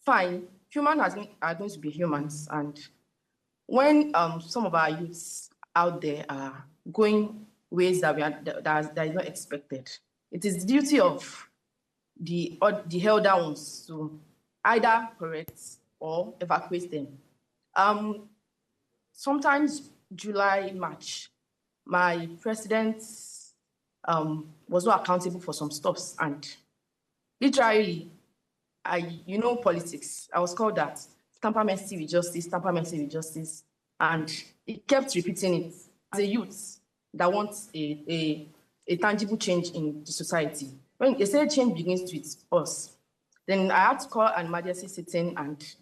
fine, humans are going to be humans, and when some of our youths out there are going ways that that is not expected, it is the duty of the elder ones to either correct or evacuate them. Sometimes July, March, my president was not accountable for some stuffs, and literally, politics. I was called that. Tamper mercy with justice, tamper mercy with justice. And it kept repeating it. As a youth that wants a tangible change in the society, when they say change begins with us, then I had to call an emergency sitting, and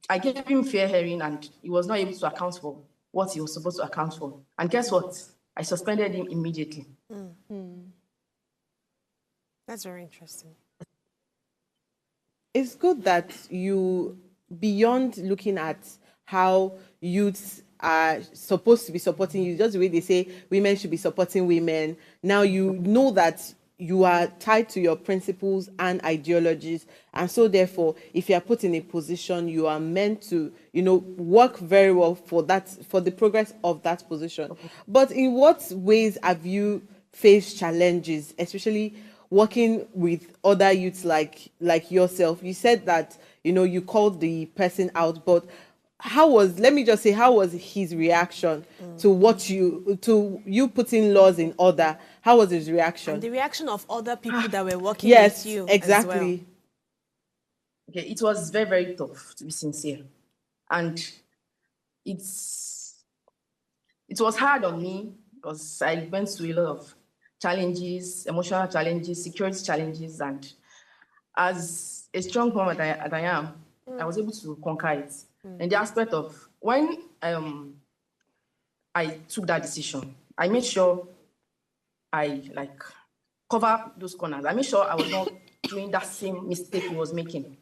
I gave him fair hearing, and he was not able to account for what he was supposed to account for. And guess what? I suspended him immediately. Mm-hmm. That's very interesting. It's good that you, beyond looking at how youths are supposed to be supporting you, just the way they say women should be supporting women, now you know that you are tied to your principles and ideologies, and so therefore, if you are put in a position, you are meant to, work very well for that, for the progress of that position. Okay. But in what ways have you faced challenges, especially working with other youths like yourself? You said that you called the person out, but how was his reaction to you putting laws in order? How was his reaction? And the reaction of other people that were working with you. Yes, exactly. As well. Okay, it was very, very tough, to be sincere, and it was hard on me because I went through a lot of challenges, emotional challenges, security challenges, and as a strong woman that I am, I was able to conquer it. And the aspect of when I took that decision, I made sure I cover those corners. I made sure I was not doing that same mistake he was making.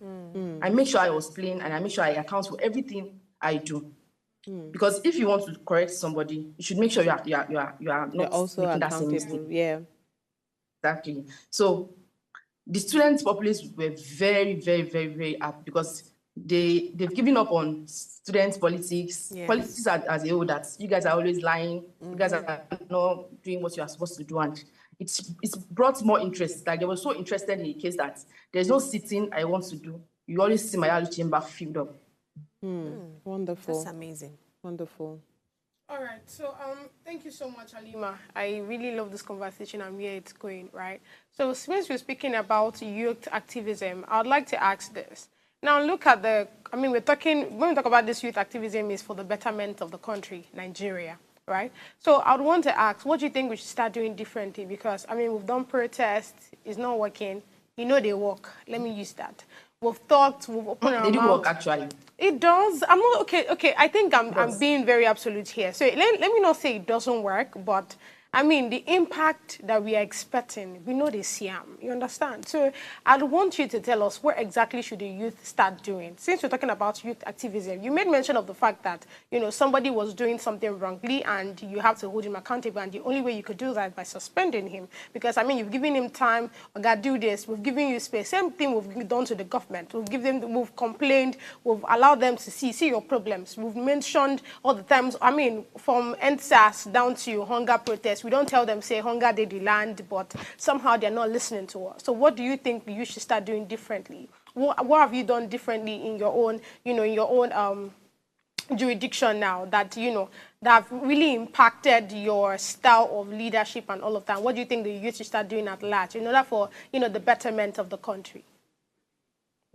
I make sure I was clean, and I make sure I account for everything I do. Because if you want to correct somebody, you should make sure you are not also making that same mistake. Yeah, exactly. So the student populace were very, very, very, very happy because they've given up on student politics. Yes. Politics as a whole, that you guys are always lying. You guys are not doing what you are supposed to do, and it's brought more interest. Like they were so interested in the case that there's no sitting I want to do. You always see my yellow chamber filled up. Wonderful. That's amazing. Wonderful. All right. So thank you so much, Haleemah. I really love this conversation and where it's going, right? So since we're speaking about youth activism, I'd like to ask this. Now look at when we talk about this youth activism is for the betterment of the country, Nigeria, right? So I'd want to ask, what do you think we should start doing differently? Because, we've done protests, it's not working. They work. Let me use that. We've talked, we've opened our mouth. They do work, actually. It does. I'm not, okay. I think I'm being very absolute here. So let me not say it doesn't work, but the impact that we are expecting, we know they see you understand? So I'd want you to tell us what exactly should the youth start doing? Since we're talking about youth activism, you made mention of the fact that, somebody was doing something wrongly and you have to hold him accountable, and the only way you could do that is by suspending him. Because, you've given him time, we got to do this, we've given you space. Same thing we've done to the government. We've complained, we've allowed them to see your problems. We've mentioned all the times, from NSAS down to hunger protests, we don't tell them, say, hunger did the land, but somehow they're not listening to us. So what do you think you should start doing differently? What have you done differently in your own, jurisdiction now that, that have really impacted your style of leadership and all of that? What do you think the youth should start doing at large in order for, the betterment of the country?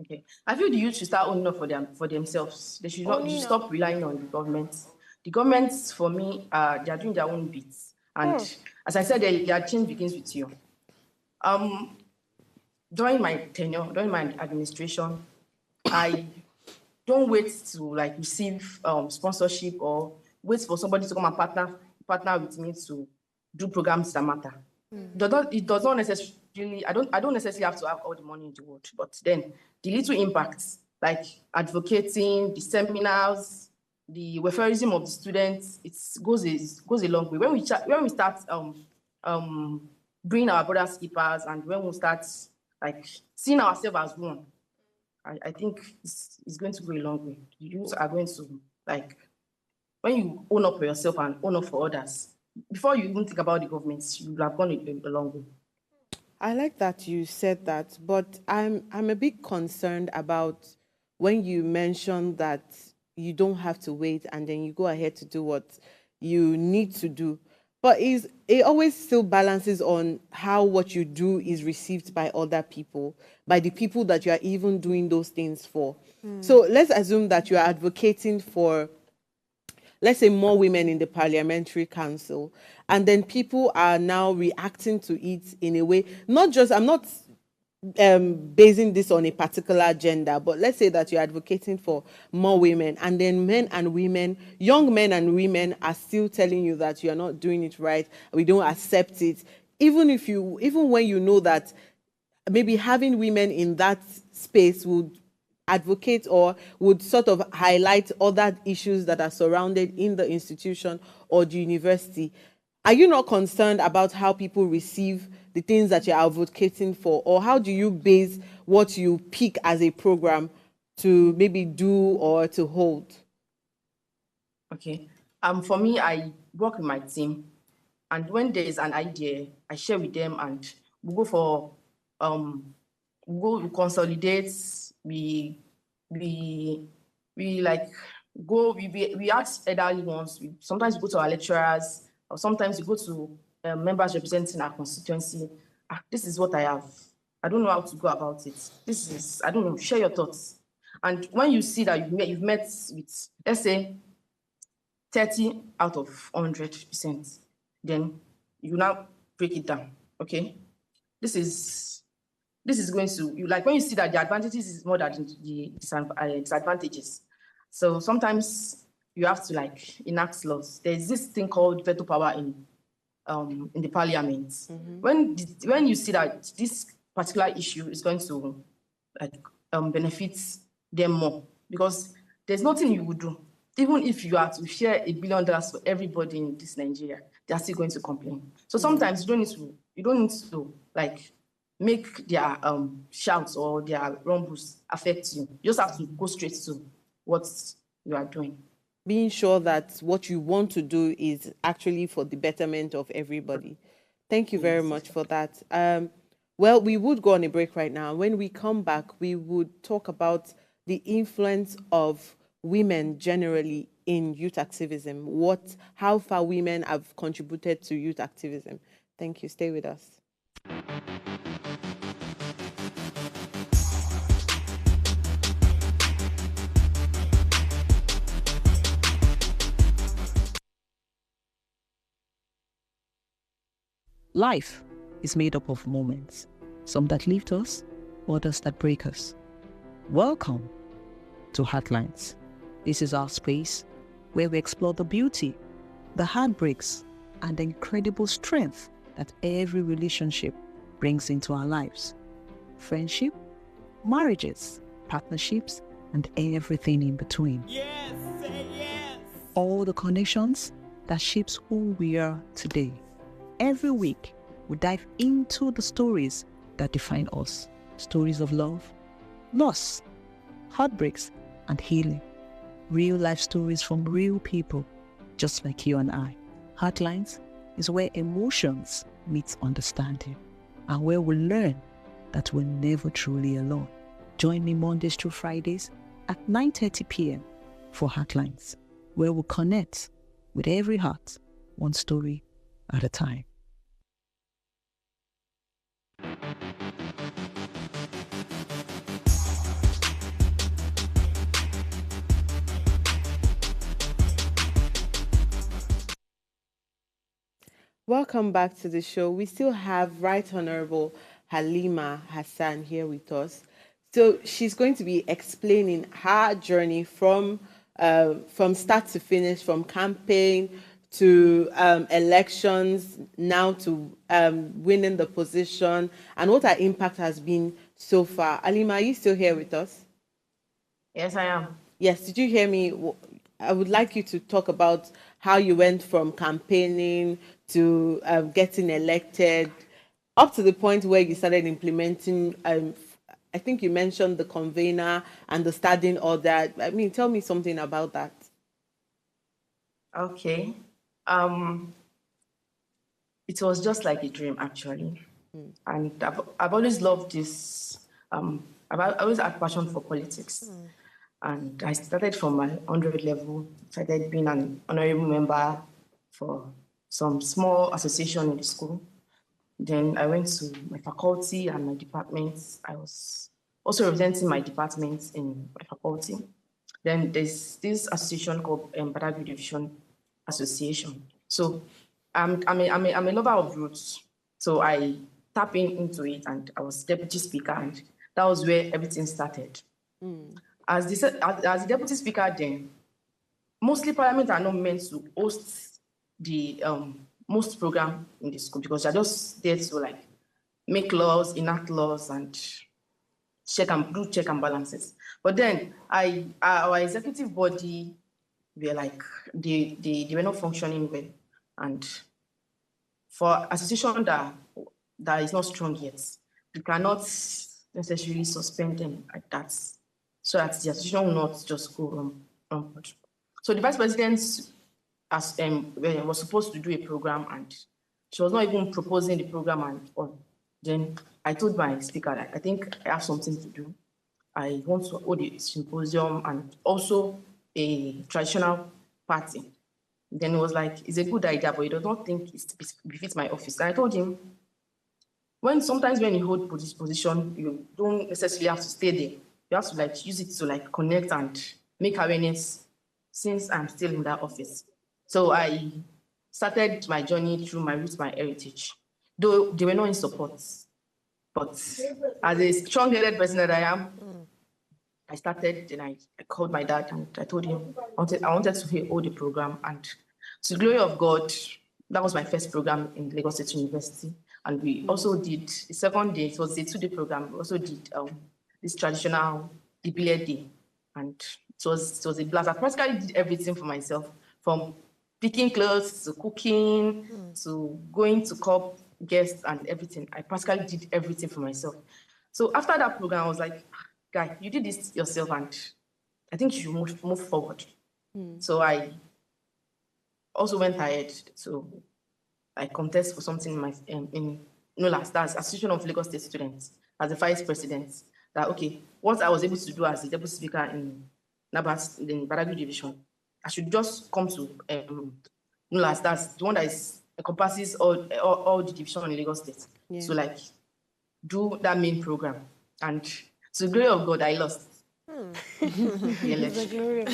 Okay. I feel the youth should start owning up for themselves. They should stop relying on the government. The governments, for me, they are doing their own bits. And as I said, their change begins with you. During my tenure, during my administration, I don't wait to receive sponsorship or wait for somebody to come and partner with me to do programs that matter. It does not necessarily. I don't necessarily have to have all the money in the world, but then the little impacts, like advocating, the seminars, the welfareism of the students, it goes a long way. When we start bringing our brothers keepers, and when we start like seeing ourselves as one, I think it's going to go a long way. You are going to, like, when you own up for yourself and own up for others, before you even think about the government, you have gone a long way. I like that you said that, but I'm a bit concerned about when you mentioned that you don't have to wait and then you go ahead to do what you need to do. But it always still balances on how what you do is received by other people, by the people that you are even doing those things for. So let's assume that you are advocating for, let's say, more women in the parliamentary council, and then people are now reacting to it in a way, not just, I'm not basing this on a particular gender, but let's say that you're advocating for more women, and then men and women, young men and women, are still telling you that you're not doing it right, we don't accept it, even when you know that maybe having women in that space would advocate or would sort of highlight other issues that are surrounded in the institution or the university. Are you not concerned about how people receive the things that you're advocating for, or how do you base what you pick as a program to maybe do or to hold? Okay. For me, I work with my team, and when there is an idea, I share with them, and we go for we consolidate, we like go, we ask elderly ones. Sometimes we go to our lecturers, or sometimes we go to members representing our constituency. This is what I have. I don't know how to go about it. This is, I don't know, share your thoughts. And when you see that you've met with, let's say, 30 out of 100%, then you now break it down. Okay, this is going to, you, like, when you see that the advantages is more than the disadvantages. So sometimes you have to, like, enact laws. There's this thing called veto power in the parliament. When you see that this particular issue is going to, like, benefit them more, because there's nothing you would do. Even if you are to share $1 billion for everybody in this Nigeria, they are still going to complain. So sometimes you don't need to like make their shouts or their rumbles affect you. You just have to go straight to what you are doing. Being sure that what you want to do is actually for the betterment of everybody. Thank you very much for that. Well, we would go on a break right now. When we come back, we would talk about the influence of women generally in youth activism, how far women have contributed to youth activism. Thank you. Stay with us. Life is made up of moments, some that lift us, others that break us. Welcome to Heartlines. This is our space where we explore the beauty, the heartbreaks, and the incredible strength that every relationship brings into our lives. Friendship, marriages, partnerships, and everything in between. Yes, say yes. All the connections that shapes who we are today. Every week, we dive into the stories that define us. Stories of love, loss, heartbreaks, and healing. Real life stories from real people, just like you and I. Heartlines is where emotions meet understanding, and where we learn that we're never truly alone. Join me Mondays through Fridays at 9:30 p.m. for Heartlines, where we'll connect with every heart, one story at a time. Welcome back to the show. We still have Right Honorable Haleemah Hassan here with us. So she's going to be explaining her journey from start to finish, from campaign to elections, now to winning the position, and what her impact has been so far. Haleemah, are you still here with us? Yes, I am. Yes, did you hear me? I would like you to talk about how you went from campaigning to getting elected. up to the point where you started implementing, I think you mentioned the convener and the studying order. I mean, tell me something about that. Okay. It was just like a dream, actually. And I've always loved this. I've always had passion for politics. And I started from my 100 level, started being an honorable member for some small association in the school. Then I went to my faculty and my department. I was also representing my department in my faculty. Then there's this association called Badagry Division Association. So I'm a lover of roots. So I tap into it, and I was deputy speaker, and that was where everything started. As the deputy speaker, then mostly parliament are not meant to host the most program in the school, because they're just there to like make laws, enact laws, and check and balances. But then our executive body were like they were not functioning well, and for association that is not strong yet, you cannot necessarily suspend them like that, so that the association will not just go on. So the vice president was supposed to do a program, and she was not even proposing the program and all. Then I told my speaker that I think I have something to do. I want to hold a symposium and also a traditional party. Then it was like, it's a good idea, but he does not think it befits my office. And I told him, sometimes when you hold this position, you don't necessarily have to stay there. You have to like use it to like connect and make awareness, since I'm still in that office. So I started my journey through my roots, my heritage, though they were not in support. But as a strong-headed person that I am, I started, and I called my dad, and I told him I wanted to hold the program. And to the glory of God, that was my first program in Lagos State University. And we also did, the second day, it was a 2-day program. We also did this traditional Ibile day. And it was a blast. I practically did everything for myself, from picking clothes to cooking to going to call guests and everything. I practically did everything for myself. So after that program, I was like, guy, you did this yourself, and I think you should move forward. So I also went ahead to contest for something in NOLAS, that's Association of Lagos State Students, as the vice president. That okay, what I was able to do as the deputy speaker in NABAS, in Badagry Division, I should just come to NOLAS, that's the one that encompasses all the division in Lagos State. Yeah. So like do that main program, and to the glory of God, I lost the election. The glory of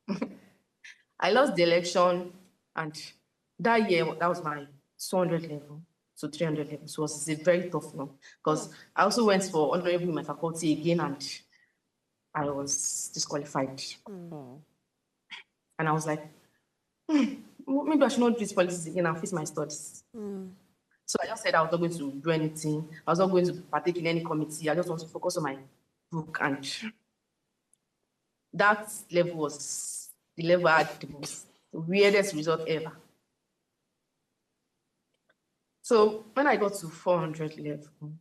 God. I lost the election, and that year, that was my 200 level to 300 level. So it was a very tough one, because I also went for honorable in my faculty again, and I was disqualified. And I was like, maybe I should not do this politics again and face my studies. So I just said I was not going to do anything. I was not going to partake in any committee. I just want to focus on my book. And that level was the level I had the most weirdest result ever. So when I got to 400 level,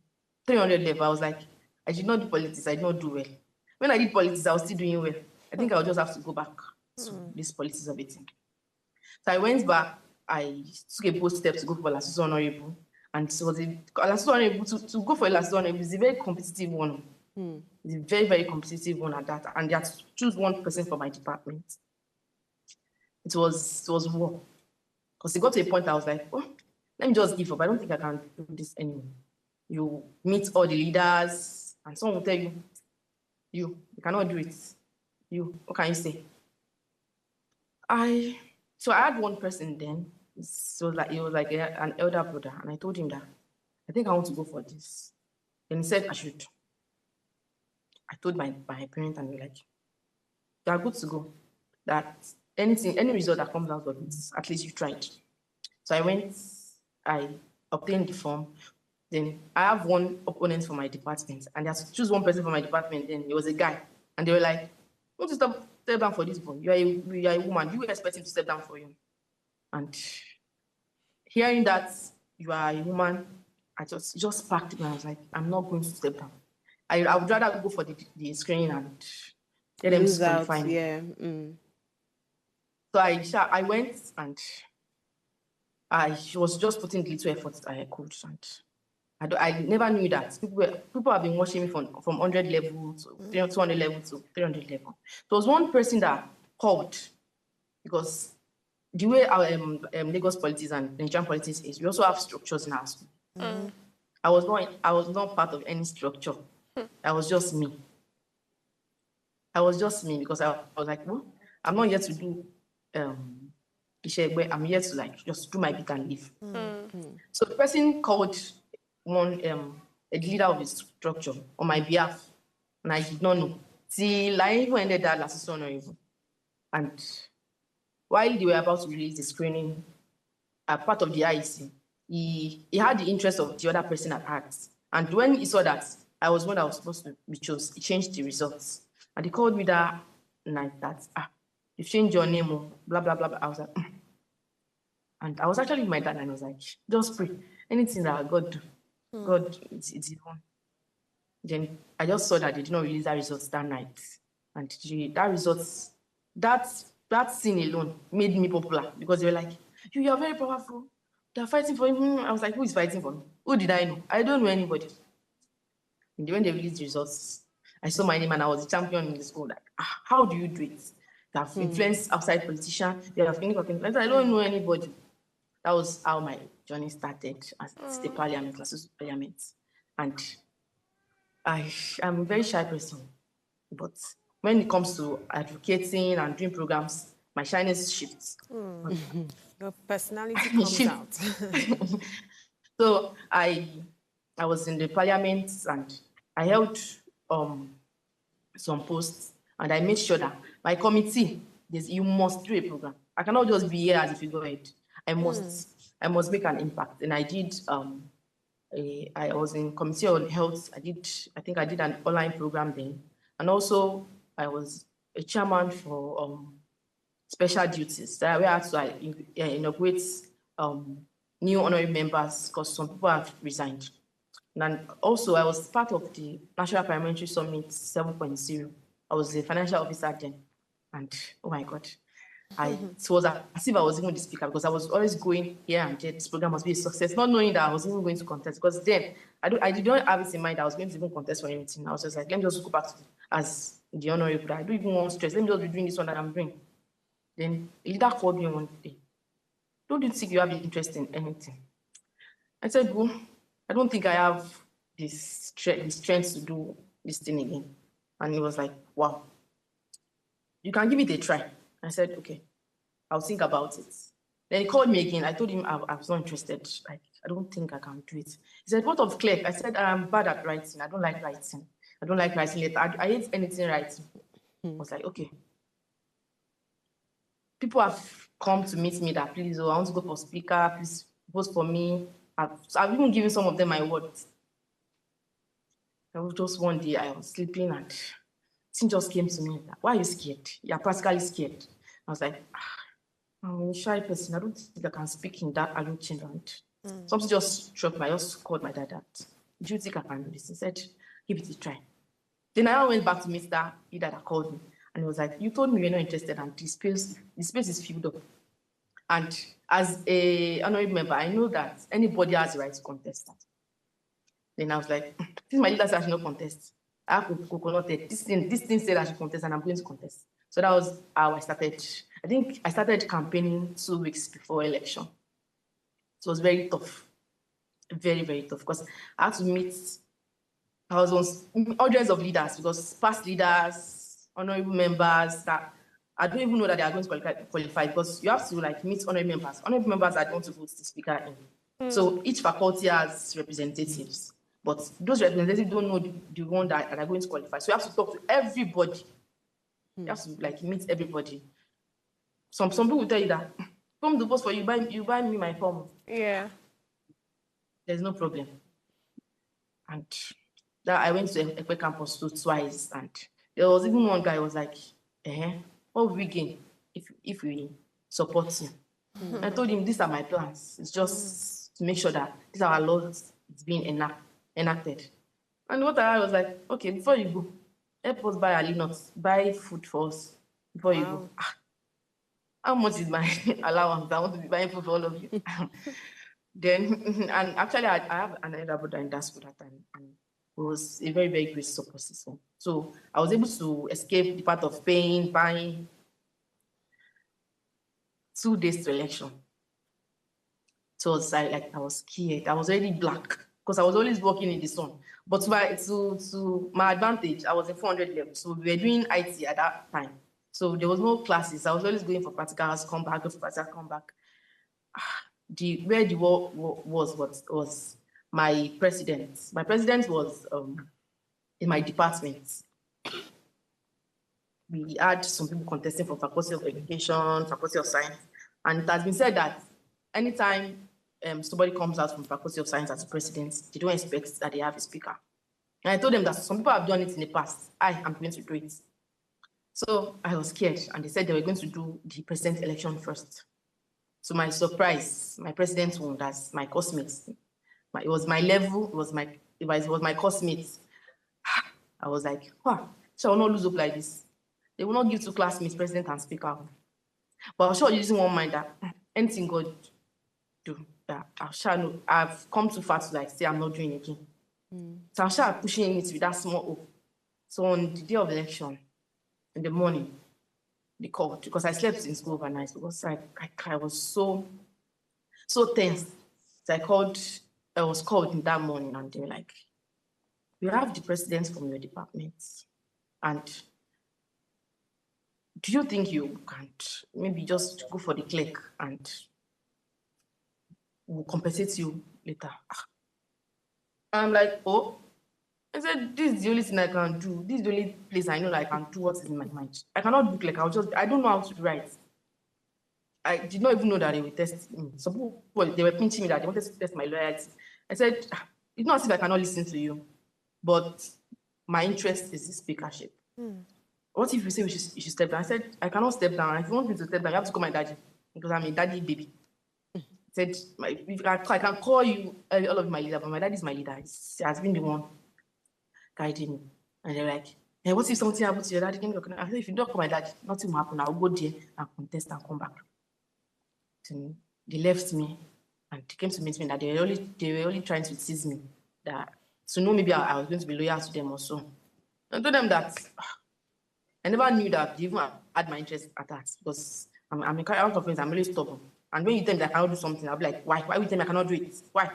300 level, I was like, I did not do politics. I did not do well. When I did politics, I was still doing well. I think I'll just have to go back to this politics of it. So I went back. I took a bold step to go for Lasusu Honorable, and so the Lasusu Honorable, to go for a Lasusu Honorable is a very competitive one. It's a very, very competitive one at that, and they had to choose one person for my department. It was war, because it got to a point I was like, oh, let me just give up. I don't think I can do this anymore. You meet all the leaders, and someone will tell you, you cannot do it. What can you say? So I had one person then. So like he was like an elder brother, and I told him that I think I want to go for this. And he said I should. I told my parents, and they're like, you are good to go. That any result that comes out of it, at least you tried. So I went, I obtained the form. Then I have one opponent for my department, and they had to choose one person for my department. Then it was a guy, and they were like, "Want to step down for this boy? You are a woman. You expect him to step down for you?" And hearing that you are a woman I just packed it and I was like, I'm not going to step down. I would rather go for the screening and let them Lose out, disqualify me. yeah. So I went and I was just putting the little effort that I could, and I never knew that people have been watching me from 100 level to 200 level to 300 level. There was one person that called because the way our Lagos politics and Nigerian politics is, we also have structures in our school. I was not part of any structure. I was just me. Because I was like, well, I'm not here to do I'm here to like just do my bit and leave. So the person called one a leader of his structure on my behalf, and I did not know till I even ended that last honorable. And while they were about to release the screening, part of the IEC, he had the interest of the other person at heart. And when he saw that I was one that was supposed to be chosen, he changed the results. And he called me that night that, you changed your name, blah, blah, blah, blah. I was like, and I was actually with my dad, and I was like, just pray. Anything that God do, God, it's his own. Then I just saw that they did not release that results that night. And that results, that scene alone made me popular because they were like, you are very powerful. They're fighting for him. I was like, who is fighting for me? Who did I know? I don't know anybody. And when they released the results, I saw my name and I was the champion in the school. Like, how do you do it? They have influenced outside politicians. They have influenced. I don't know anybody. That was how my journey started as the parliament, classes parliament. And I'm a very shy person. But when it comes to advocating and doing programs, my shyness shifts. Your personality comes out. So I was in the parliament and I held some posts, and I made sure that my committee, you must do a program. I cannot just be here as a figurehead. I must make an impact. And I did. I was in committee on health. I think I did an online program then, and also I was a chairman for special duties. That we had to inaugurate new honorary members because some people have resigned. And also, I was part of the National Parliamentary Summit 7.0. I was the financial officer then. And oh my God, it was as if I was even the speaker because I was always going here and there. This program must be a success, not knowing that I was even going to contest. Because then I did not have it in mind that I was going to even contest for anything. I was just like, let me just go back to as the honorable. I don't even want stress. Let me just be doing this one that I'm doing. Then the leader called me one day. Don't you think you have interest in anything? I said, well, I don't think I have this strength to do this thing again. And he was like, wow, you can give it a try. I said, okay, I'll think about it. Then he called me again. I told him I was not interested. Like, I don't think I can do it. He said, what of clerk? I said, I'm bad at writing. I don't like writing. I don't like writing letter. I hate anything writing. I was like, okay. People have come to meet me that, please, I want to go for speaker. Please vote for me. I've even given some of them my words. Just one day I was sleeping and thing just came to me. Why are you scared? You're practically scared. I was like, I'm a shy person. I don't think I can speak in that alone chamber. Something just struck me. I just called my dad that, do you think I can do this? He said, give it a try. Then I went back to Mr. Leader that called me. And he was like, you told me you're not interested and the space is filled up. And as a honorary member, I know that anybody has the right to contest that. Then I was like, since my leader said I should not contest, I have to coconut it. This thing said I should contest and I'm going to contest. So that was how I started. I think I started campaigning 2 weeks before election. So it was very tough. Very, very tough because I had to meet thousands, hundreds of leaders because past leaders, honorable members that I don't even know that they are going to qualify because you have to like meet honorable members. Honorable members are going to vote the speaker in. So each faculty has representatives, but those representatives don't know the one that are going to qualify. So you have to talk to everybody. You have to like meet everybody. Some people will tell you that come to vote for you, buy me my form. Yeah. There's no problem. And that I went to Ekpe campus twice, and there was even one guy who was like, what will we gain if we support him? I told him, these are my plans. It's just to make sure that these are our laws it's being enacted. And what I was like, okay, before you go, help us buy nuts, buy food for us before you go. How much is my allowance? I want to be buying food for all of you. Then, and actually, I have an elder brother in that school that time, and it was a very, very great support system. So I was able to escape the part of paying, buying 2 days to election. So I was scared. I was already black because I was always working in the sun. But to my advantage, I was in 400 level. So we were doing IT at that time. So there was no classes. I was always going for practicals, come back, go for practicals, come back. Where the war was my president. My president was in my department. We had some people contesting for Faculty of Education, Faculty of Science, and it has been said that anytime somebody comes out from Faculty of Science as president, they don't expect that they have a speaker. And I told them that some people have done it in the past. I am going to do it. So I was scared, and they said they were going to do the president election first. So my surprise, my president won. That's my cosmates. It was my level. It was my cosmates. I was like, shall I not lose up like this? They will not give 2 classmates president and speaker. But I'm sure you didn't want mind that anything God do. I've come too far to like say I'm not doing it again. So I'm sure pushing it with that small hope. So on the day of election, in the morning, they called because I slept in school overnight because I was so tense. So I was called in that morning, and they were like, "We have the president from your department, and do you think you can maybe just go for the clerk and we'll compensate you later?" I'm like, oh. I said, this is the only thing I can do. This is the only place I know that I can do what is in my mind. I cannot do clerk. I don't know how to write. I did not even know that they would test me. Some people, they were pinching me that they wanted to test my loyalty. I said, it's not as if I cannot listen to you, but my interest is the speakership. What if you say you should step down? I said, I cannot step down. If you want me to step down, you have to call my daddy because I'm a daddy baby. I said, I can call you all of my leader, but my daddy is my leader. He has been the one guiding me. And they're like, hey, what if something happens to your daddy? I said, if you don't call my daddy, nothing will happen. I'll go there and contest and come back. So they left me and they came to meet me that they were only trying to tease me that to know maybe I was going to be loyal to them or so. I told them that I never knew that they even had my interest at that because I'm a character of friends, I'm really stubborn. And when you tell me that I cannot do something, I'll be like, why? Why would you tell me I cannot do it? Why?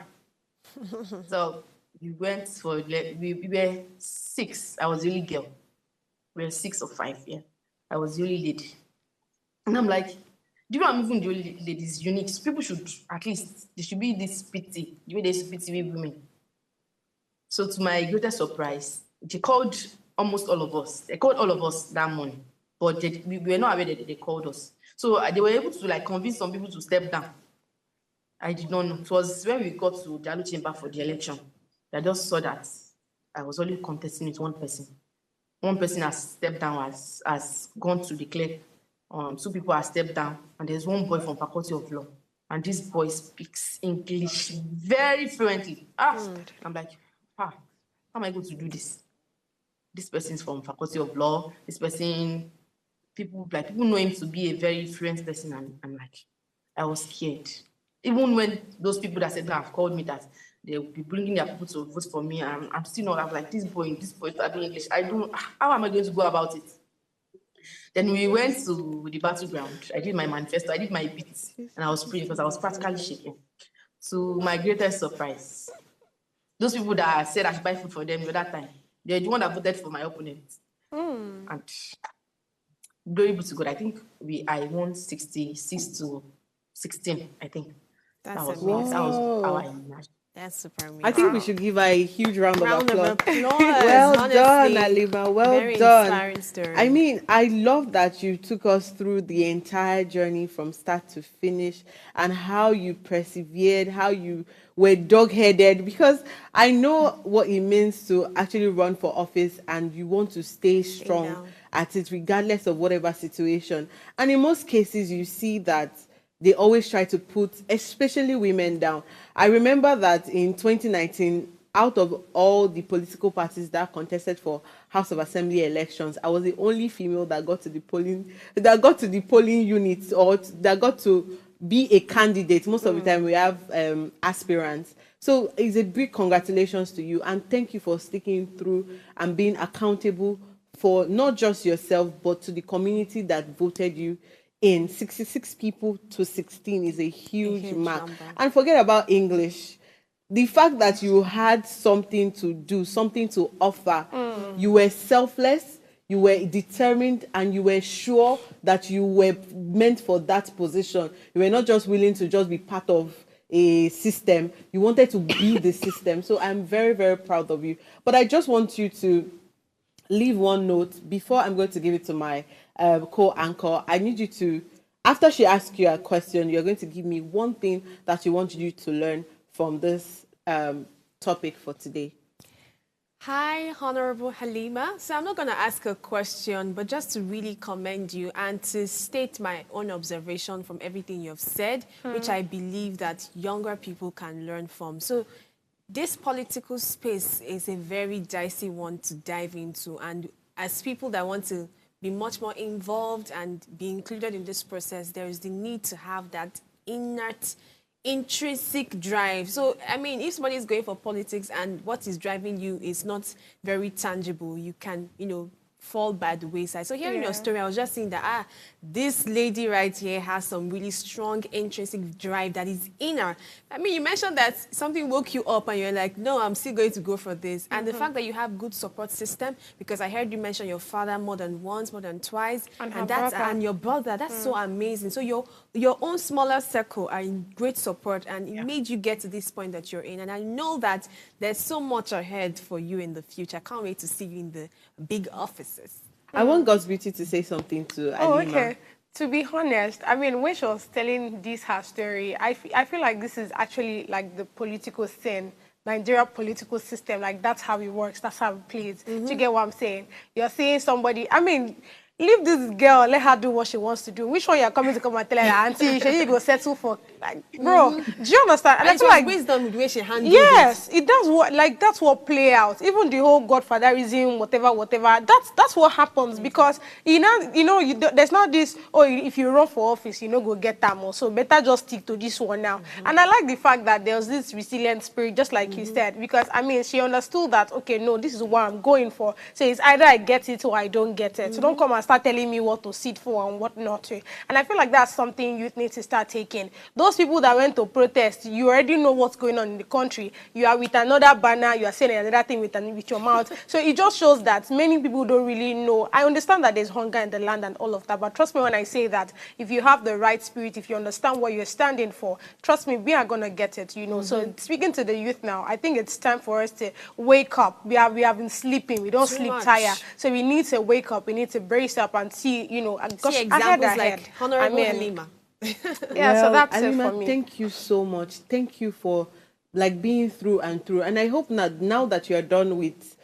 So we went for, we were 6. I was the only girl. We were 6 or 5, yeah. I was the only lady. And I'm like, do you know I'm even the only lady is unique? So people should, at least, there should be this pity, the way they pity women. So to my greatest surprise, they called almost all of us. They called all of us that morning, but we were not aware that they called us. So they were able to like convince some people to step down. I did not know. It was when we got to the Untitled Chamber for the election. I just saw that I was only contesting with one person. One person has stepped down, has gone to the clerk. 2 people have stepped down, and there's one boy from Faculty of Law. And this boy speaks English very fluently. I'm like, how am I going to do this? This person's from Faculty of Law. This person, people know him to be a very fluent person, and I'm like, I was scared. Even when those people that said that have called me that they will be bringing their people to vote for me, I'm still not. I'm like, this boy studying English. How am I going to go about it? Then we went to the battleground. I did my manifesto. I did my beats, and I was praying because I was practically shaking. To my greatest surprise, those people that said I should buy food for them at that time, they're the one that voted for my opponent. And glory be to God, I think I won 66 to 16, I think. That's that was amazing. That was how I imagined. That's super amazing. I think we should give her a huge round of applause. Well done, Haleemah. Well very done. Inspiring story. I mean, I love that you took us through the entire journey from start to finish and how you persevered, how you were dog-headed, because I know what it means to actually run for office and you want to stay strong at it regardless of whatever situation. And in most cases, you see that they always try to put, especially women, down. I remember that in 2019, out of all the political parties that contested for House of Assembly elections, I was the only female that got to the polling unit, or that got to be a candidate. Most of the time we have aspirants. So it's a big congratulations to you, and thank you for sticking through and being accountable for not just yourself, but to the community that voted you in. 66 people to 16 is a huge mark. number. And forget about English. The fact that you had something to do, something to offer, you were selfless, you were determined, and you were sure that you were meant for that position. You were not just willing to just be part of a system. You wanted to be the system. So I'm very, very proud of you. But I just want you to leave one note before I'm going to give it to my co-anchor. I need you to, after she asks you a question, you're going to give me one thing that you want you to learn from this topic for today. Hi, Honorable Haleemah. So I'm not going to ask a question, but just to really commend you and to state my own observation from everything you've said, which I believe that younger people can learn from. So this political space is a very dicey one to dive into. And as people that want to be much more involved and be included in this process, there is the need to have that innate intrinsic drive. So, I mean, if somebody is going for politics and what is driving you is not very tangible, you can, fall by the wayside. So hearing your story, I was just saying that, this lady right here has some really strong intrinsic drive that is in her. I mean, you mentioned that something woke you up and you're like, no, I'm still going to go for this. And the fact that you have good support system, because I heard you mention your father more than once, more than twice, and your brother, that's so amazing. So your own smaller circle are in great support, and it made you get to this point that you're in. And I know that there's so much ahead for you in the future. I can't wait to see you in the big offices. I want God's Beauty to say something to Haleemah. Oh, okay. To be honest, I mean, when she was telling her story, I feel like this is actually like the political scene, Nigeria political system. Like, that's how it works. That's how it plays. Do you get what I'm saying? You're seeing somebody, I mean, leave this girl, let her do what she wants to do. Which one you're coming to come and tell her, auntie, she go settle for, like, bro, do you understand? And I feel like wisdom with the way she handles yes, it does what, like, that's what play out. Even the whole godfatherism, whatever, that's what happens, because, there's not this, if you run for office, go get that more. So better just stick to this one now. And I like the fact that there was this resilient spirit, just like you said, because, I mean, she understood that, okay, no, this is what I'm going for. So it's either I get it or I don't get it. So don't come and start telling me what to sit for and what not to. And I feel like that's something youth need to start taking. Those people that went to protest, you already know what's going on in the country. You are with another banner, you are saying another thing with your mouth. So it just shows that many people don't really know. I understand that there's hunger in the land and all of that, but trust me when I say that if you have the right spirit, if you understand what you're standing for, trust me, we are going to get it, So speaking to the youth now, I think it's time for us to wake up. We have been sleeping. We don't sleep tired. So we need to wake up. We need to brace up and see, see examples like Honorable Haleemah. So that's Haleemah, it for me. thank you so much. Thank you for being through and through. And I hope that now that you are done with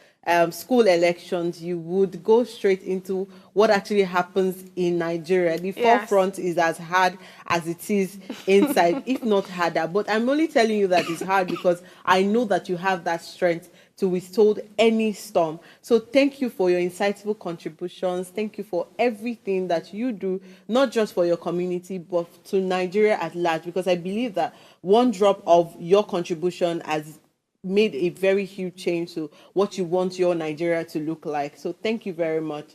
school elections, you would go straight into what actually happens in Nigeria. The forefront is as hard as it is inside, if not harder. But I'm only telling you that it's hard because I know that you have that strength to withstand any storm. So thank you for your insightful contributions. Thank you for everything that you do, not just for your community, but to Nigeria at large, because I believe that one drop of your contribution has made a very huge change to what you want your Nigeria to look like. So thank you very much.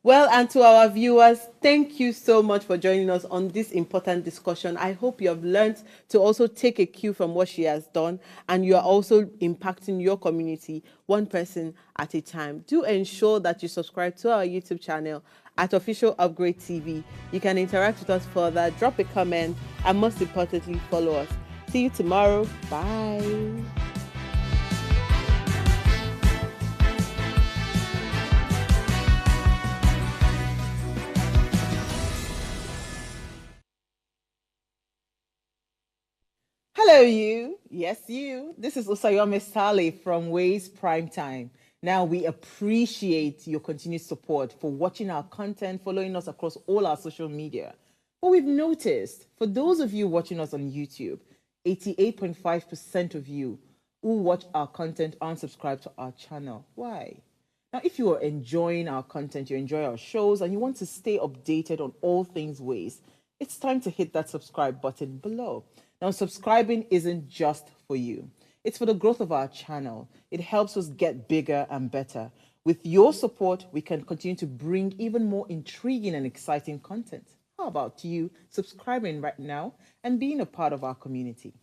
Well, and to our viewers, thank you so much for joining us on this important discussion. I hope you have learned to also take a cue from what she has done, and you are also impacting your community one person at a time. Do ensure that you subscribe to our YouTube channel at Official Upgrade TV. You can interact with us further, drop a comment, and most importantly, follow us. See you tomorrow. Bye. Hello, you. Yes, you. This is Osayome Sale from Ways Primetime. Now, we appreciate your continued support for watching our content, following us across all our social media. But we've noticed, for those of you watching us on YouTube, 88.5% of you who watch our content aren't subscribed to our channel. Why? Now, if you are enjoying our content, you enjoy our shows, and you want to stay updated on all things Ways, it's time to hit that subscribe button below. Now, subscribing isn't just for you. It's for the growth of our channel. It helps us get bigger and better. With your support, we can continue to bring even more intriguing and exciting content. How about you subscribing right now and being a part of our community?